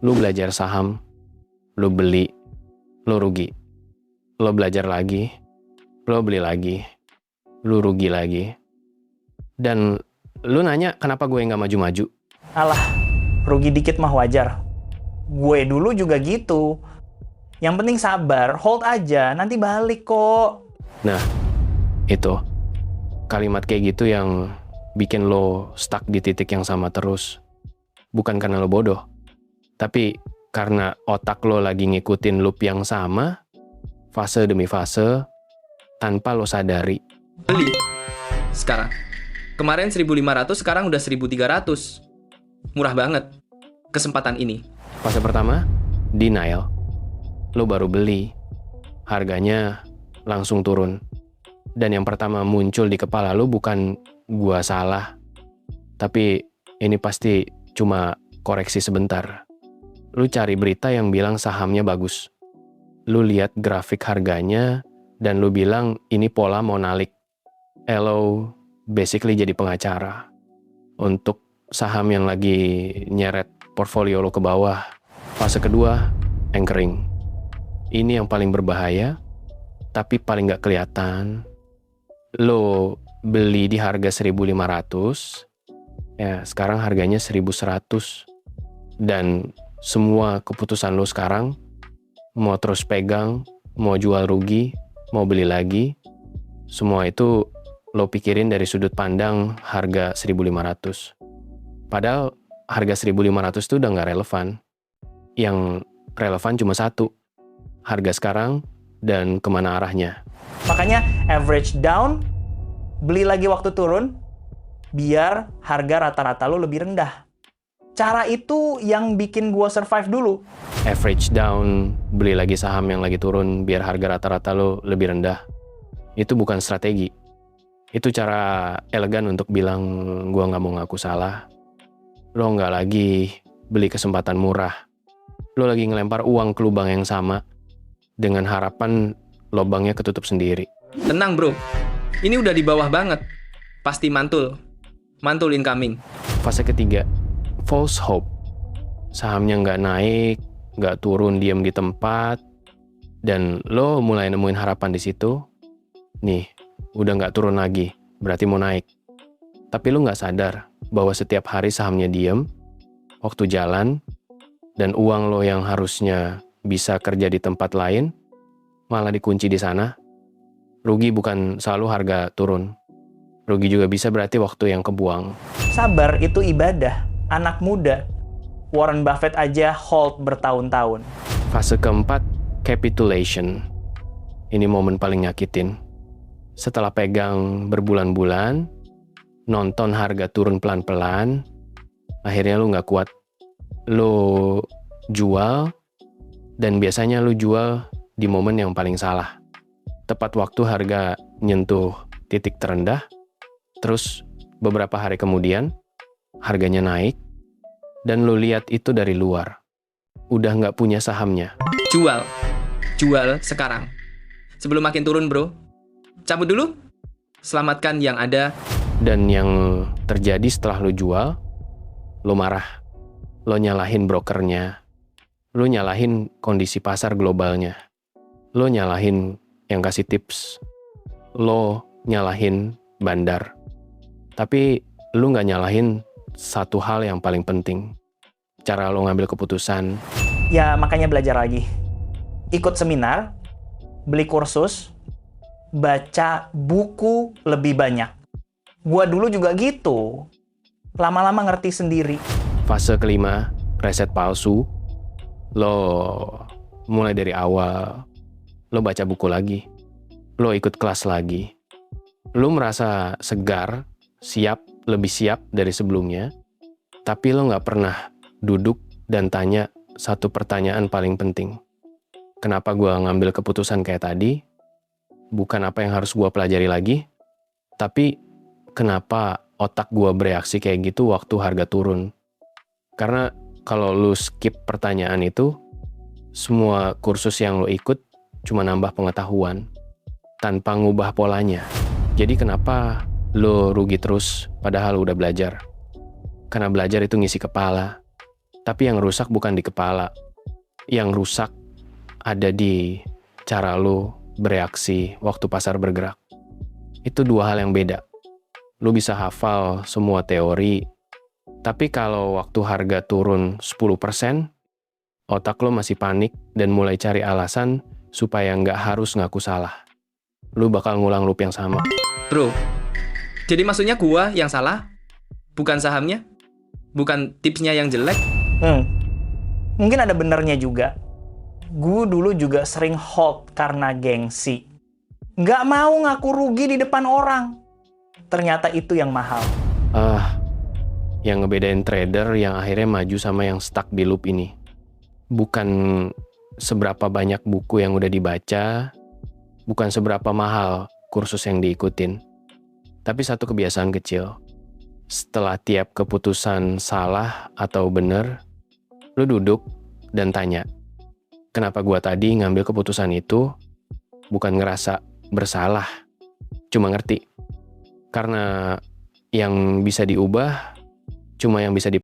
Lu belajar saham, lu beli, lu rugi. Lu belajar lagi, lu beli lagi, lu rugi lagi. Dan lu nanya kenapa gue nggak maju-maju? Alah, rugi dikit mah wajar. Gue dulu juga gitu. Yang penting sabar, hold aja, nanti balik kok. Nah, itu kalimat kayak gitu yang bikin lo stuck di titik yang sama terus. Bukan karena lo bodoh, tapi karena otak lo lagi ngikutin loop yang sama, fase demi fase, tanpa lo sadari. Beli sekarang. Kemarin 1.500, sekarang udah 1.300. Murah banget kesempatan ini. Fase pertama, denial. Lo baru beli, harganya langsung turun. Dan yang pertama muncul di kepala lo bukan gua salah, tapi ini pasti cuma koreksi sebentar. Lu cari berita yang bilang sahamnya bagus. Lu lihat grafik harganya dan lu bilang ini pola mau nalik. Lo basically jadi pengacara untuk saham yang lagi nyeret portfolio lo ke bawah. Fase kedua, anchoring. Ini yang paling berbahaya, tapi paling gak kelihatan. Lo beli di harga 1.500, ya sekarang harganya 1.100. Dan semua keputusan lo sekarang, mau terus pegang, mau jual rugi, mau beli lagi, semua itu lo pikirin dari sudut pandang harga 1.500. Padahal harga 1.500 itu udah gak relevan. Yang relevan cuma satu, harga sekarang dan kemana arahnya. Makanya average down, beli lagi waktu turun, biar harga rata-rata lo lebih rendah. Cara itu yang bikin gua survive dulu. Average down, beli lagi saham yang lagi turun biar harga rata-rata lo lebih rendah. Itu bukan strategi. Itu cara elegan untuk bilang gua nggak mau ngaku salah. Lo nggak lagi beli kesempatan murah. Lo lagi ngelempar uang ke lubang yang sama dengan harapan lubangnya ketutup sendiri. Tenang bro, ini udah di bawah banget. Pasti mantul. Mantul incoming. Fase ketiga, false hope. Sahamnya nggak naik, nggak turun, diam di tempat, dan lo mulai nemuin harapan di situ. Nih, udah nggak turun lagi, berarti mau naik. Tapi lo nggak sadar bahwa setiap hari sahamnya diam, waktu jalan, dan uang lo yang harusnya bisa kerja di tempat lain, malah dikunci di sana. Rugi bukan selalu harga turun. Rugi juga bisa berarti waktu yang kebuang. Sabar itu ibadah. Anak muda, Warren Buffett aja hold bertahun-tahun. Fase keempat, capitulation. Ini momen paling nyakitin. Setelah pegang berbulan-bulan, nonton harga turun pelan-pelan, akhirnya lu nggak kuat. Lu jual, dan biasanya lu jual di momen yang paling salah. Tepat waktu harga nyentuh titik terendah, terus beberapa hari kemudian harganya naik, dan lu lihat itu dari luar. Udah nggak punya sahamnya. Jual. Jual sekarang. Sebelum makin turun bro. Cabut dulu. Selamatkan yang ada. Dan yang terjadi setelah lu jual, lu marah. Lu nyalahin brokernya. Lu nyalahin kondisi pasar globalnya. Lu nyalahin yang kasih tips. Lu nyalahin bandar. Tapi lu nggak nyalahin satu hal yang paling penting. Cara lu ngambil keputusan. Ya makanya belajar lagi. Ikut seminar, beli kursus, baca buku lebih banyak. Gua dulu juga gitu. Lama-lama ngerti sendiri. Fase kelima, reset palsu. Lo mulai dari awal. Lo baca buku lagi. Lo ikut kelas lagi. Lo merasa segar, siap, lebih siap dari sebelumnya. Tapi lo nggak pernah duduk dan tanya satu pertanyaan paling penting. Kenapa gue ngambil keputusan kayak tadi? Bukan apa yang harus gue pelajari lagi, tapi kenapa otak gue bereaksi kayak gitu waktu harga turun. Karena kalau lo skip pertanyaan itu, semua kursus yang lo ikut cuma nambah pengetahuan, tanpa ngubah polanya. Jadi kenapa lo rugi terus padahal udah belajar? Karena belajar itu ngisi kepala. Tapi yang rusak bukan di kepala. Yang rusak ada di cara lu bereaksi waktu pasar bergerak. Itu dua hal yang beda. Lu bisa hafal semua teori, tapi kalau waktu harga turun 10%, otak lu masih panik dan mulai cari alasan supaya nggak harus ngaku salah. Lu bakal ngulang loop yang sama. Bro, jadi maksudnya gua yang salah? Bukan sahamnya? Bukan tipsnya yang jelek? Mungkin ada benernya juga. Gue dulu juga sering hold karena gengsi. Nggak mau ngaku rugi di depan orang. Ternyata itu yang mahal. Yang ngebedain trader yang akhirnya maju sama yang stuck di loop ini. Bukan seberapa banyak buku yang udah dibaca, bukan seberapa mahal kursus yang diikutin. Tapi satu kebiasaan kecil. Setelah tiap keputusan salah atau bener, lu duduk dan tanya, kenapa gua tadi ngambil keputusan itu? Bukan ngerasa bersalah, cuma ngerti. Karena yang bisa diubah cuma yang bisa